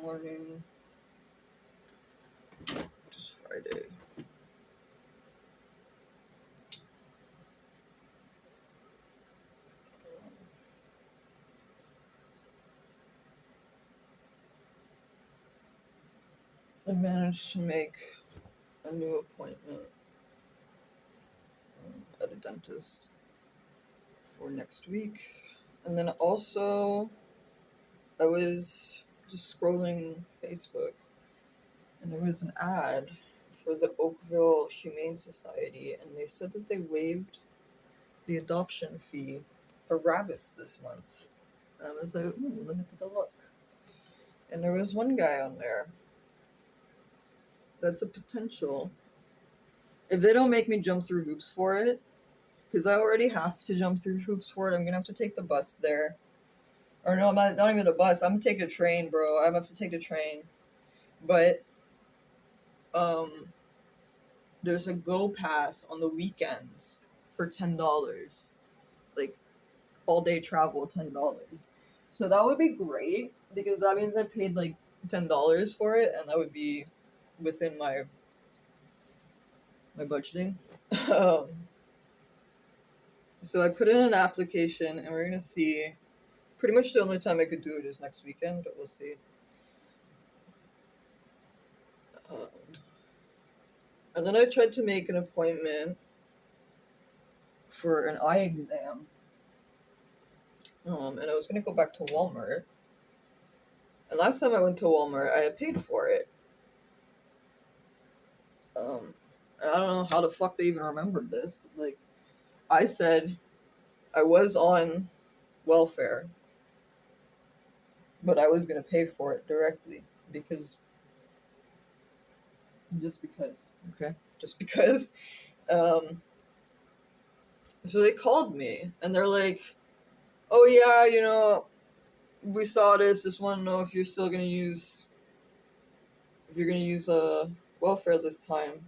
morning. Just Friday. I managed to make a new appointment at a dentist for next week. And then also, I was just scrolling Facebook and there was an ad for the Oakville Humane Society, and they said that they waived the adoption fee for rabbits this month. And I was like, ooh, let me take a look. And there was one guy on there that's a potential. If they don't make me jump through hoops for it, because I already have to jump through hoops for it, I'm gonna have to take the bus there. Or no, not even the bus. I'm gonna take a train, bro. I'm gonna have to take the train. But um, there's a Go Pass on the weekends for $10, like all day travel, $10. So that would be great because that means I paid like $10 for it, and that would be within my budgeting. um, so I put in an application, and we're gonna see. Pretty much the only time I could do it is next weekend, but we'll see. Um, and then I tried to make an appointment for an eye exam. And I was gonna go back to Walmart. And last time I went to Walmart, I had paid for it. And I don't know how the fuck they even remembered this, but like, I said I was on welfare, but I was gonna pay for it directly because, okay, just because. Um, so they called me and they're like, "Oh yeah, we saw this. Just want to know if you're still gonna use welfare this time."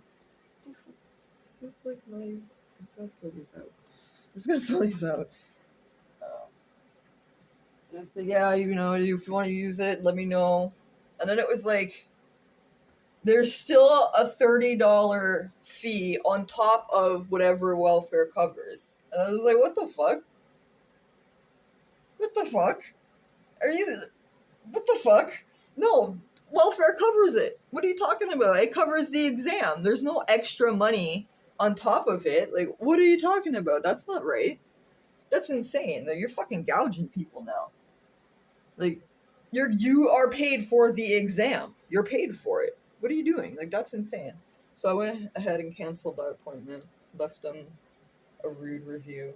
This is like not even. I just gotta fill these out. I'm just gonna fill these out. And it's like, yeah, if you want to use it, let me know. And then it was like, there's still a $30 fee on top of whatever welfare covers. And I was like, what the fuck? What the fuck? What the fuck? No, welfare covers it. What are you talking about? It covers the exam. There's no extra money on top of it. Like, what are you talking about? That's not right. That's insane. Like, you're fucking gouging people now. Like, you are paid for the exam. You're paid for it. What are you doing? Like, that's insane. So I went ahead and canceled that appointment, left them a rude review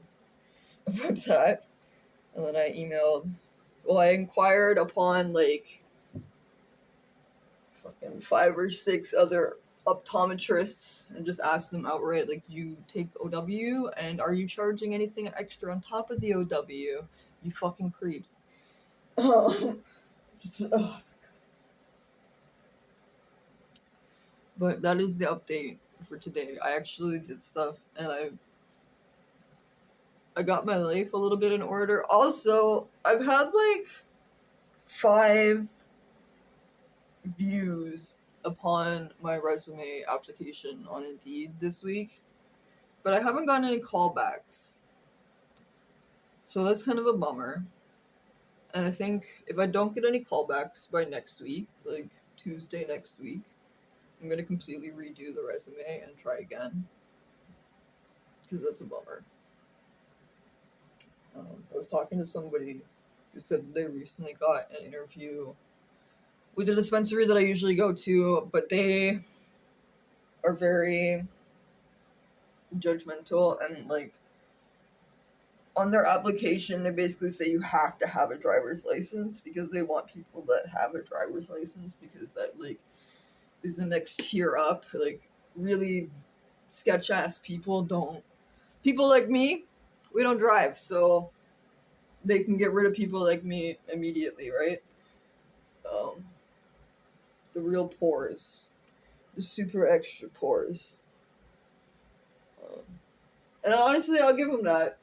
about that, and then I inquired upon like fucking 5 or 6 other optometrists and just asked them outright, like, do you take OW, and are you charging anything extra on top of the OW? You fucking creeps. But that is the update for today. I actually did stuff, and I got my life a little bit in order. Also, I've had like 5 views upon my resume application on Indeed this week, but I haven't gotten any callbacks. So that's kind of a bummer. And I think if I don't get any callbacks by next week, like Tuesday next week, I'm going to completely redo the resume and try again. Because that's a bummer. I was talking to somebody who said they recently got an interview with a dispensary that I usually go to, but they are very judgmental, and like on their application they basically say you have to have a driver's license because they want people that have a driver's license, because that like is the next tier up. Like, really sketch ass people like me, we don't drive, so they can get rid of people like me immediately, right? The real pores, the super extra pores. And honestly, I'll give them that.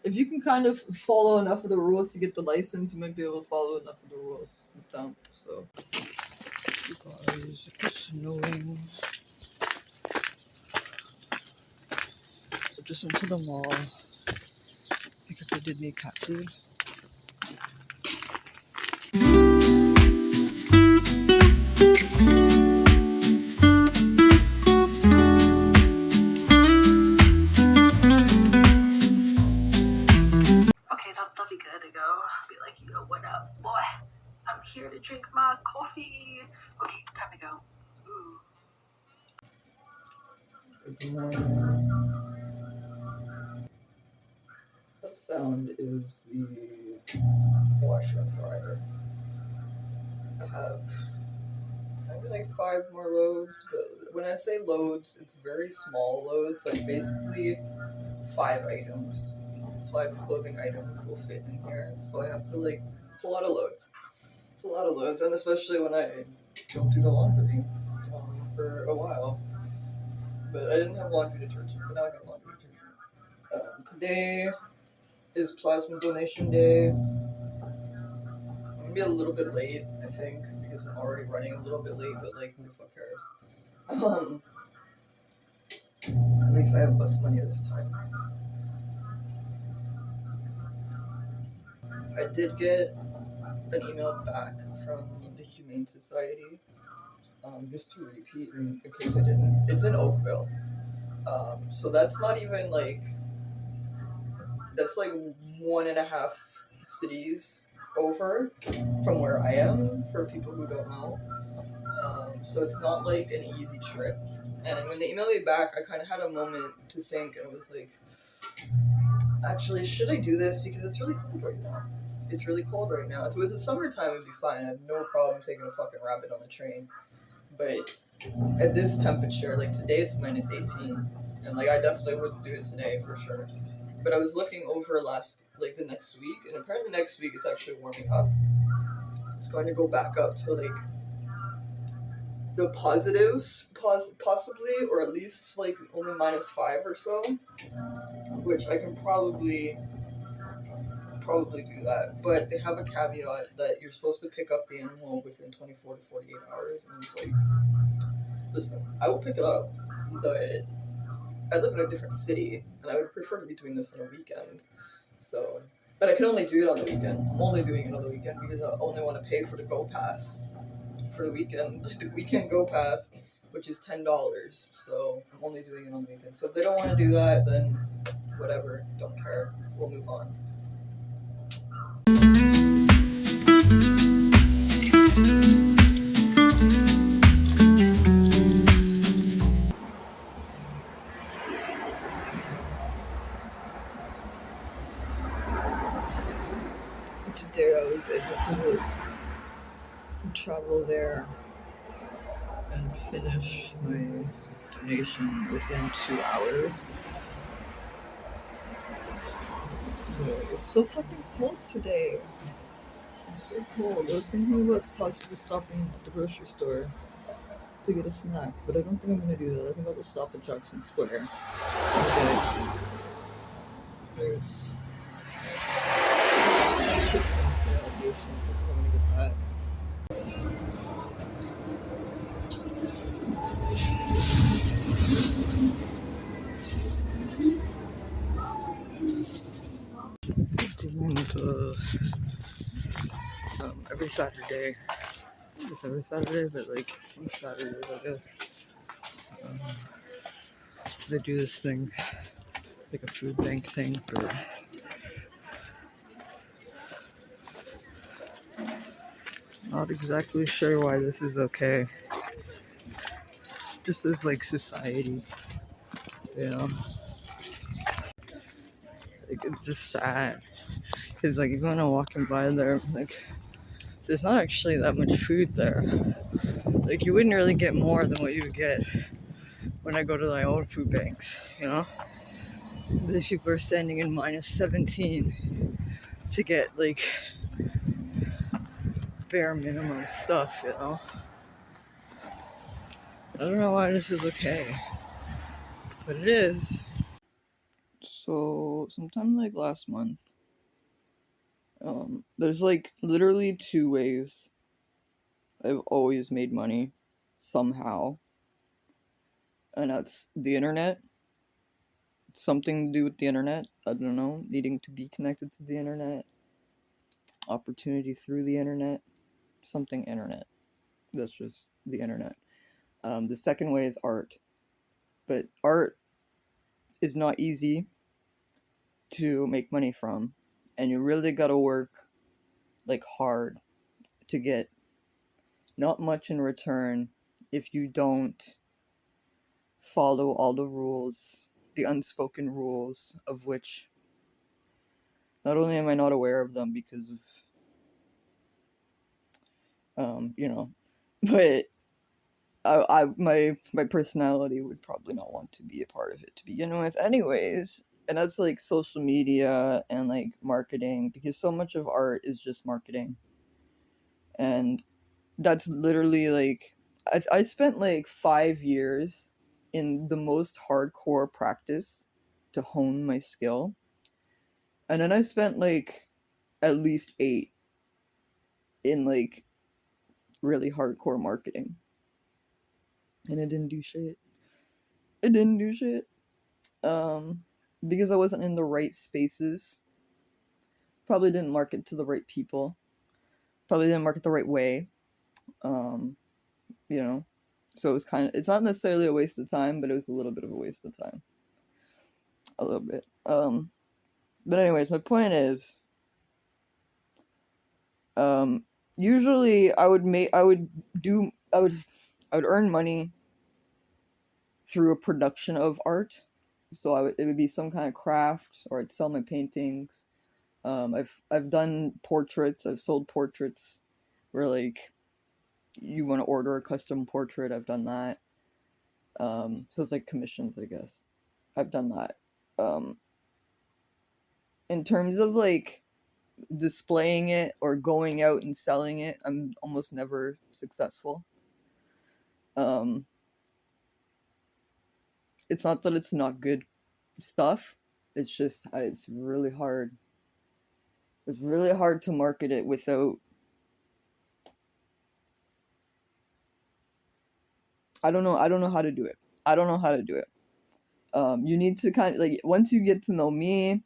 If you can kind of follow enough of the rules to get the license, you might be able to follow enough of the rules with them. So, you guys, it's snowing. Just into the mall because I did need cat food. Okay, that'll be good to go. Be like, yo, what up, boy? I'm here to drink my coffee. Okay, time to go. Ooh. Good morning. That sound is the washer and dryer. I have maybe like 5 more loads, but when I say loads, it's very small loads, like basically 5 items. 5 clothing items will fit in here, so I have to like, it's a lot of loads. It's a lot of loads, and especially when I don't do the laundry for a while. But I didn't have laundry detergent, but now I got laundry detergent. Today is plasma donation day. I'm gonna be a little bit late, I think, because I'm already running a little bit late, but like, who the fuck cares? At least I have bus money this time. I did get an email back from the Humane Society, just to repeat in case I didn't. It's in Oakville. So that's not even like, that's like 1.5 cities over from where I am, for people who don't know. So it's not like an easy trip. And when they emailed me back, I kind of had a moment to think, and I was like, actually, should I do this? Because it's really cold right now. It's really cold right now. If it was the summertime, it'd be fine. I have no problem taking a fucking rabbit on the train. But at this temperature, like today it's minus 18. And like I definitely wouldn't do it today for sure. But I was looking over the next week, and apparently next week it's actually warming up. It's going to go back up to like the positives, possibly, or at least like only -5 or so, which I can probably do that. But they have a caveat that you're supposed to pick up the animal within 24 to 48 hours, and it's like, listen, I will pick it up, but I live in a different city, and I would prefer to be doing this on a weekend. So, but I can only do it on the weekend. I'm only doing it on the weekend because I only want to pay for the Go Pass for the weekend, the weekend Go Pass, which is $10. So I'm only doing it on the weekend. So if they don't want to do that, then whatever, don't care. We'll move on. Today I was able to travel there and finish my donation within 2 hours. But it's so fucking cold today. It's so cold. I was thinking about possibly stopping at the grocery store to get a snack, but I don't think I'm gonna do that. I think I'll just stop at Jackson Square. Okay. There's chips on sale, Haitians. I think I'm gonna get that. And every Saturday, I think it's every Saturday, but like on Saturdays, I guess, they do this thing, like a food bank thing for not exactly sure why this is okay. Just as like society, you know? Like it's just sad. Cause like even when I'm walking by there, like there's not actually that much food there. Like you wouldn't really get more than what you would get when I go to my own food banks, you know? These people are standing in -17 to get like bare minimum stuff, you know? I don't know why this is okay, but it is. So ago, sometime like last month. There's like literally two ways I've always made money somehow, and that's the internet. Something to do with the internet. I don't know, needing to be connected to the internet, opportunity through the internet, something internet. That's just the internet. The second way is art, but art is not easy to make money from, and you really gotta work like hard to get not much in return if you don't follow all the rules, the unspoken rules of which not only am I not aware of them because of but my personality would probably not want to be a part of it to begin with anyways. And that's like social media and like marketing, because so much of art is just marketing. And that's literally like I spent like 5 years in the most hardcore practice to hone my skill, and then I spent like at least 8 in like really hardcore marketing, and it didn't do shit. It didn't do shit. Um, because I wasn't in the right spaces. Probably didn't market to the right people. Probably didn't market the right way. Um, you know, so it was it's not necessarily a waste of time, but it was a little bit of a waste of time. A little bit. But anyways, my point is, usually I would earn money through a production of art. So it would be some kind of craft, or I'd sell my paintings. I've done portraits. I've sold portraits where like you want to order a custom portrait. I've done that. So it's like commissions, I guess. I've done that. In terms of like displaying it or going out and selling it, I'm almost never successful. It's not that it's not good stuff. It's just it's really hard. It's really hard to market it without. I don't know. I don't know how to do it. I don't know how to do it. You need to kind of like, once you get to know me,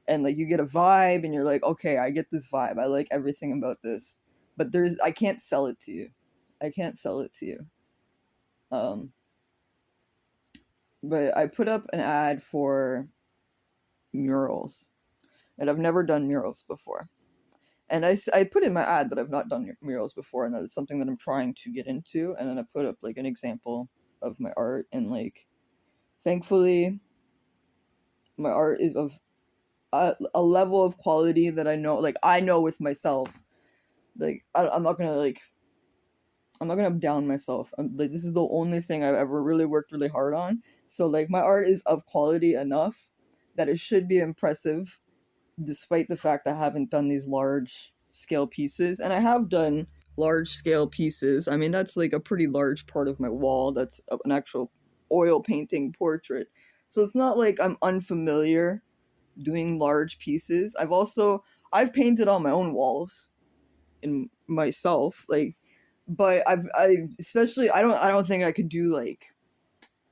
and like you get a vibe, and you're like, okay, I get this vibe. I like everything about this, but I can't sell it to you. I can't sell it to you. Um, but I put up an ad for murals, and I've never done murals before. And I put in my ad that I've not done murals before, and that it's something that I'm trying to get into. And then I put up like an example of my art, and like, thankfully, my art is of a level of quality that I know with myself. Like I'm not gonna down myself. Like, this is the only thing I've ever really worked really hard on. So like, my art is of quality enough that it should be impressive, despite the fact I haven't done these large scale pieces. And I have done large scale pieces. I mean, that's like a pretty large part of my wall. That's an actual oil painting portrait. So it's not like I'm unfamiliar doing large pieces. I've painted on my own walls in myself, like, but I especially I don't think I could do like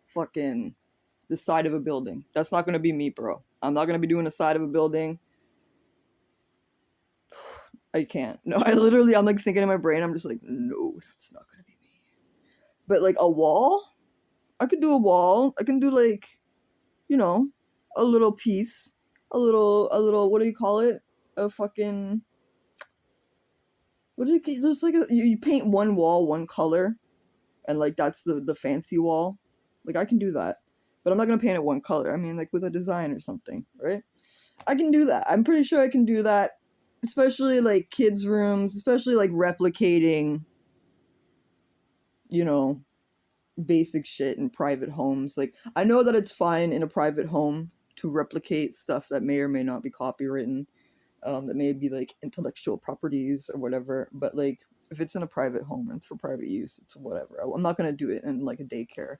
fucking the side of a building. That's not gonna be me, bro. I'm not gonna be doing the side of a building. I can't. No, I'm like thinking in my brain, I'm just like, no, that's not gonna be me. But like a wall, I could do a wall. I can do like, you know, a little piece, a little. What do you call it? A fucking. What do you? There's like you paint one wall one color, and like that's the fancy wall. Like, I can do that, but I'm not gonna paint it one color. I mean, like with a design or something, right? I can do that. I'm pretty sure I can do that, especially like kids' rooms, especially like replicating, you know, basic shit in private homes. Like, I know that it's fine in a private home to replicate stuff that may or may not be copywritten, that may be like intellectual properties or whatever. But like, if it's in a private home and it's for private use, it's whatever. I'm not gonna do it in like a daycare.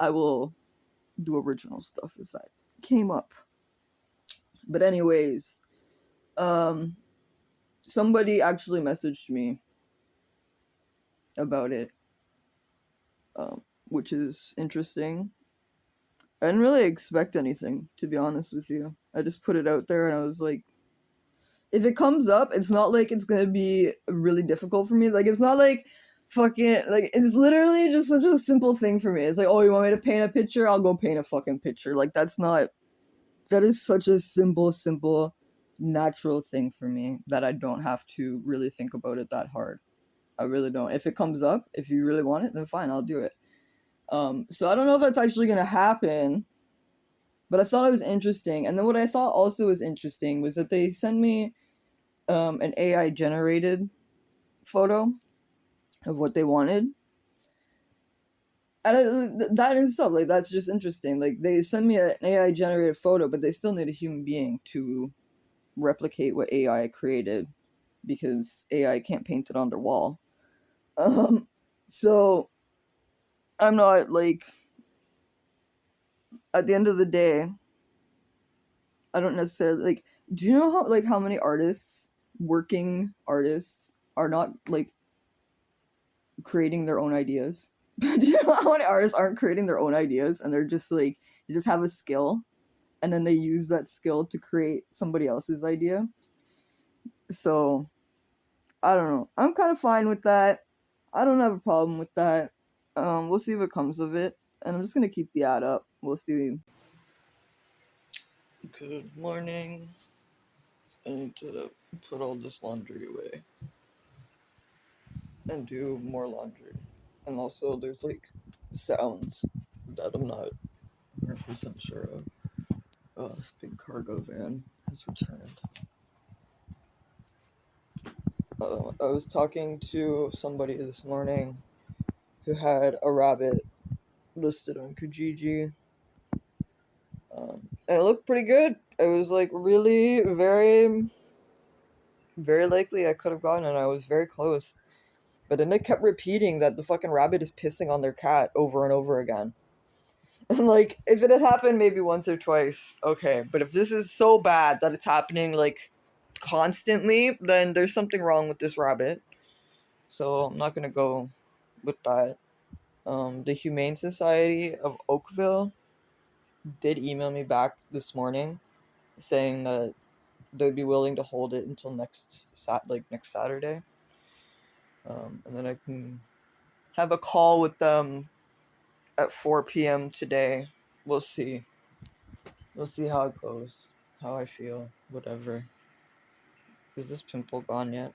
I will do original stuff if that came up. But anyways, somebody actually messaged me about it, which is interesting. I didn't really expect anything, to be honest with you. I just put it out there and I was like, if it comes up, it's not like it's gonna be really difficult for me. Like, it's not like fucking, like, it's literally just such a simple thing for me. It's like, oh, you want me to paint a picture? I'll go paint a fucking picture. Like, that is such a simple, natural thing for me that I don't have to really think about it that hard. I really don't. If it comes up, if you really want it, then fine, I'll do it. So I don't know if that's actually gonna happen, but I thought it was interesting. And then what I thought also was interesting was that they sent me an AI generated photo of what they wanted. And that in itself, like, that's just interesting. Like, they send me an AI generated photo, but they still need a human being to replicate what AI created because AI can't paint it on their wall. So I'm not like, at the end of the day, I don't necessarily like. Do you know how many artists, working artists, are not like creating their own ideas? Do you know how many artists aren't creating their own ideas and they're just like, they just have a skill and then they use that skill to create somebody else's idea? So I don't know. I'm kind of fine with that. I don't have a problem with that. We'll see what comes of it, and I'm just gonna keep the ad up. We'll see. Good morning. I need to put all this laundry away and do more laundry. And also, there's like sounds that I'm not 100% sure of. Oh, this big cargo van has returned. I was talking to somebody this morning who had a rabbit listed on Kijiji. And it looked pretty good. It was like really very, very likely I could have gotten it. I was very close. But then they kept repeating that the fucking rabbit is pissing on their cat over and over again. And like, if it had happened maybe once or twice, okay. But if this is so bad that it's happening like constantly, then there's something wrong with this rabbit. So I'm not gonna go with that. The Humane Society of Oakville did email me back this morning saying that they'd be willing to hold it until next Saturday. And then I can have a call with them at 4 p.m. today. We'll see. We'll see how it goes, how I feel, whatever. Is this pimple gone yet?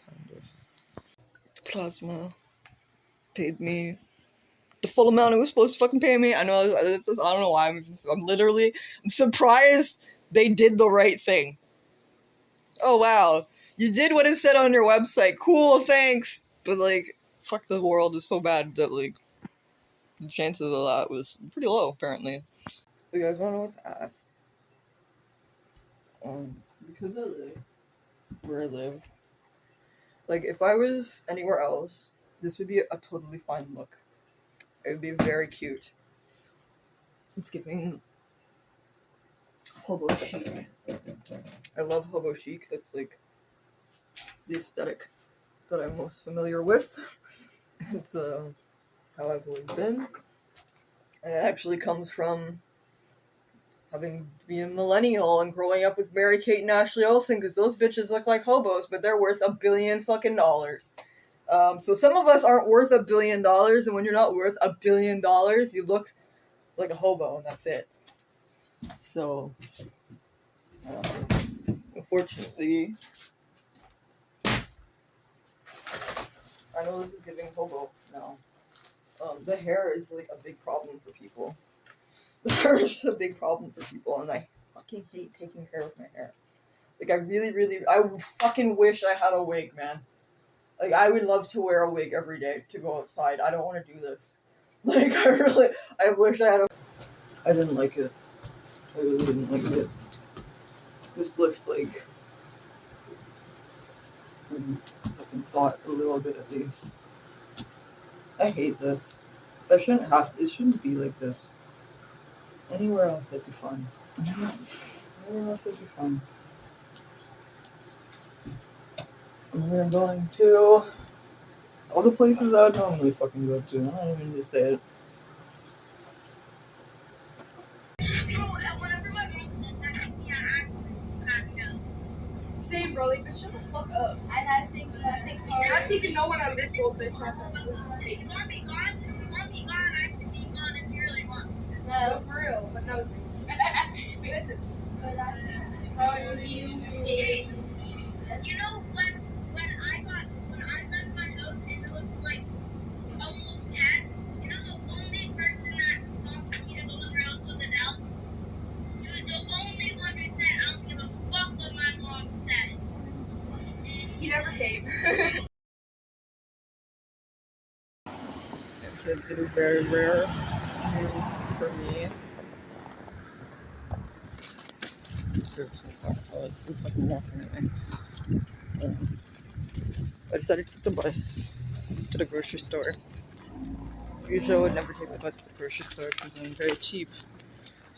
Kind of. Plasma paid me the full amount it was supposed to fucking pay me. I know. I don't know why. I'm surprised they did the right thing. Oh wow, you did what it said on your website. Cool, thanks. But like, fuck, the world is so bad that like the chances of that was pretty low apparently. You guys wanna know what's ass? Because I live where I live, like if I was anywhere else, this would be a totally fine look. It would be very cute. It's giving hobo chic. I love hobo chic. That's like the aesthetic that I'm most familiar with. It's how I've always been. And it actually comes from having been a millennial and growing up with Mary-Kate and Ashley Olsen, because those bitches look like hobos, but they're worth $1 billion fucking dollars. So some of us aren't worth $1 billion, and when you're not worth $1 billion, you look like a hobo, and that's it. So, unfortunately, I know this is giving hobo now. The hair is like a big problem for people. The hair is a big problem for people, and I fucking hate taking care of my hair. Like, I fucking wish I had a wig, man. Like, I would love to wear a wig every day to go outside. I don't want to do this. Like, I wish I had a... I didn't like it. I really didn't like it. This looks like... I fucking thought a little bit at least. I hate this. It shouldn't be like this. Anywhere else that'd be fun. Anywhere else that'd be fun. We're going to all the places I would normally fucking go to. I don't even need to say it. Same, bro. Like, bitch, shut the fuck up. And I think you're not taking no one on this boat, bitch. You want to be gone? You want to be gone? I can be gone if you really want. No, for real. But no. Wait, listen. How you? You know when I left my house and it was like almost 10. You know the only person that talked to me to go somewhere else was Adele. She was the only one who said, I don't give a fuck what my mom says. He never came. It is very rare for me. Oh, it's still fucking walking anyway. I decided to take the bus to the grocery store. Usually I would never take the bus to the grocery store because I'm very cheap.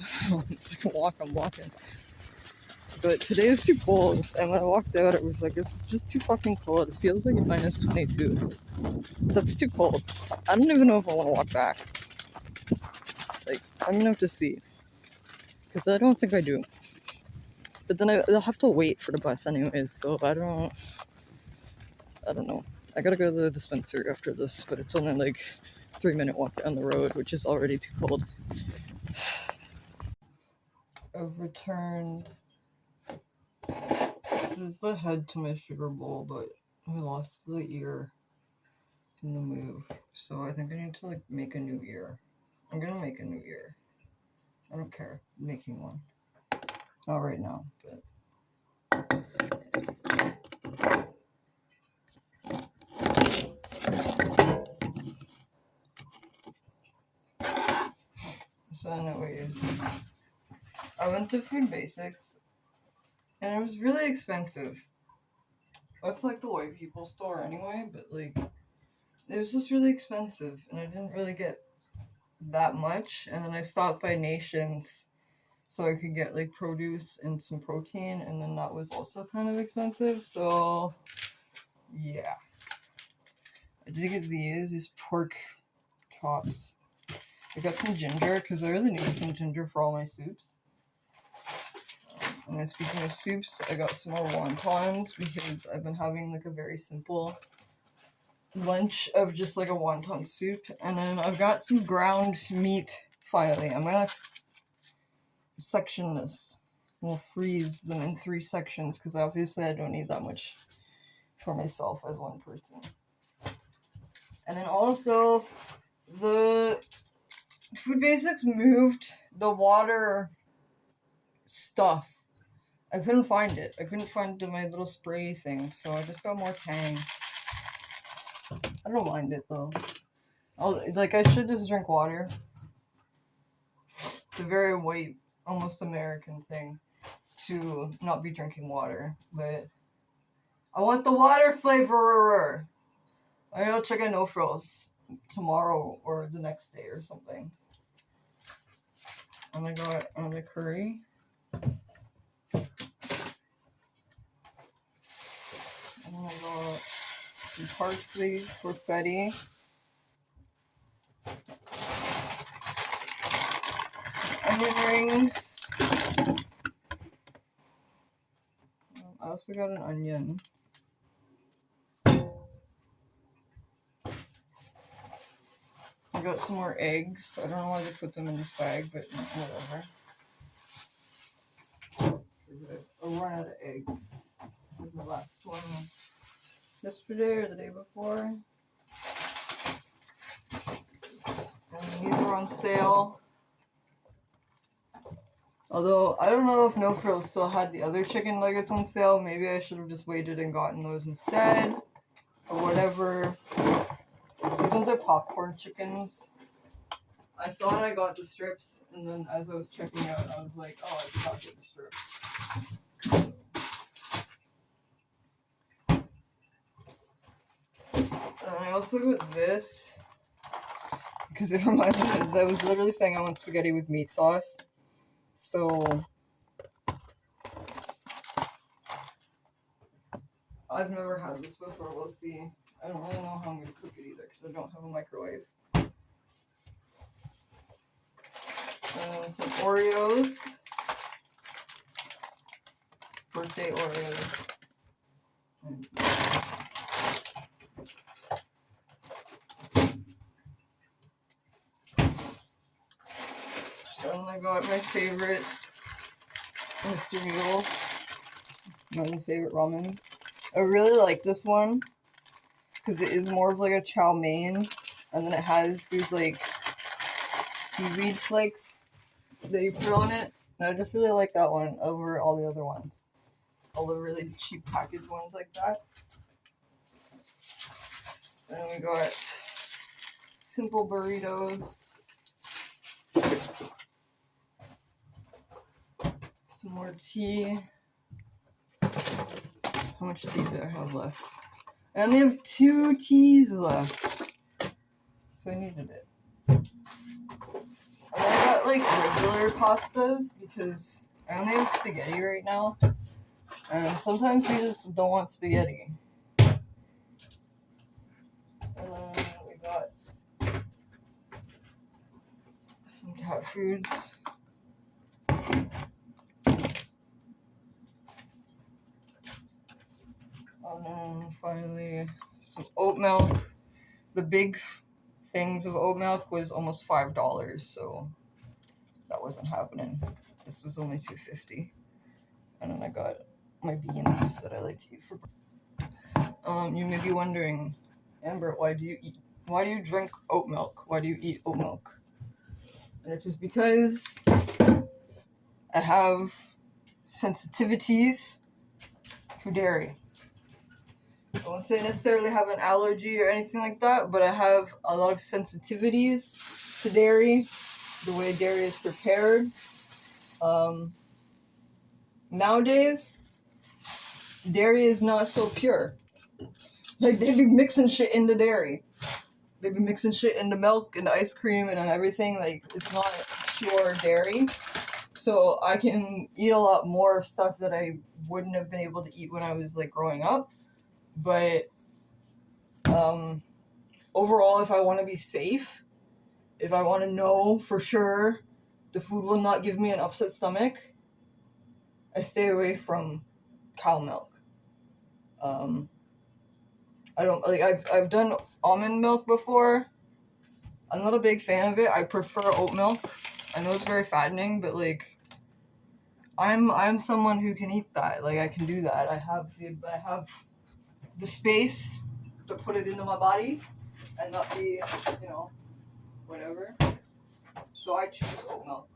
If I can walk, I'm walking. But today is too cold, and when I walked out, it was like, it's just too fucking cold. It feels like minus 22. That's too cold. I don't even know if I want to walk back. Like, I'm gonna have to see. Because I don't think I do. But then I'll have to wait for the bus anyways, so I don't know. I gotta go to the dispensary after this, but it's only like 3-minute walk down the road, which is already too cold. I've returned. This is the head to my sugar bowl, but I lost the ear in the move, so I think I need to like make a new ear. I'm gonna make a new ear. I don't care making one. Not right now, but so anyways, I went to Food Basics and it was really expensive. That's like the white people store anyway, but like it was just really expensive and I didn't really get that much. And then I stopped by Nations so I could get like produce and some protein, and then that was also kind of expensive. So yeah, I did get these pork chops. I got some ginger because I really need some ginger for all my soups. And then speaking of soups, I got some more wontons because I've been having like a very simple lunch of just like a wonton soup. And then I've got some ground meat finally. I'm gonna section this. We'll freeze them in 3 sections because obviously I don't need that much for myself as one person. And then also the Food Basics moved the water stuff. I couldn't find it. I couldn't find my little spray thing, so I just got more Tang. I don't mind it though. I should just drink water. It's a very white, almost American thing to not be drinking water, but I want the water flavorer. I'm gonna check a No Frills tomorrow or the next day or something. And I got the curry. And I got some parsley for Fetty. Onion rings. I also got an onion. I got some more eggs. I don't know why they put them in this bag, but whatever. I ran out of eggs. This is the last one yesterday or the day before. And these were on sale. Although, I don't know if No Frills still had the other chicken nuggets on sale. Maybe I should have just waited and gotten those instead. Or whatever. These ones are popcorn chickens. I thought I got the strips, and then as I was checking out, I was like, oh, I did not get the strips. And I also got this. because it reminds me that I was literally saying I want spaghetti with meat sauce. So I've never had this before. We'll see. I don't really know how I'm gonna cook it either because I don't have a microwave. Some Oreos. Birthday Oreos. So I got my favorite Mr. Noodles. My favorite ramens. I really like this one because it is more of like a chow mein, and then it has these like seaweed flakes that you put on it. And I just really like that one over all the other ones. All the really cheap packaged ones like that. And we got simple burritos. Some more tea. How much tea do I have left? I only have 2 teas left. So I needed it. And I got like regular pastas because I only have spaghetti right now. And sometimes you just don't want spaghetti. And then we got some cat foods. And then finally some oat milk. The big things of oat milk was almost $5, so that wasn't happening. This was only $2.50. And then I got my beans that I like to eat for breakfast. You may be wondering, Amber, why do you drink oat milk? Why do you eat oat milk? And it's just because I have sensitivities to dairy. I won't say necessarily have an allergy or anything like that, but I have a lot of sensitivities to dairy, the way dairy is prepared. Nowadays, dairy is not so pure. Like, they be mixing shit into dairy. They be mixing shit into milk and ice cream and everything. Like, it's not pure dairy. So I can eat a lot more stuff that I wouldn't have been able to eat when I was, like, growing up. But, overall, if I want to be safe, if I want to know for sure the food will not give me an upset stomach, I stay away from cow milk. I don't, like, I've done almond milk before. I'm not a big fan of it. I prefer oat milk. I know it's very fattening, but, like, I'm someone who can eat that. Like, I can do that. I have the space to put it into my body and not be, whatever. So I choose oat milk.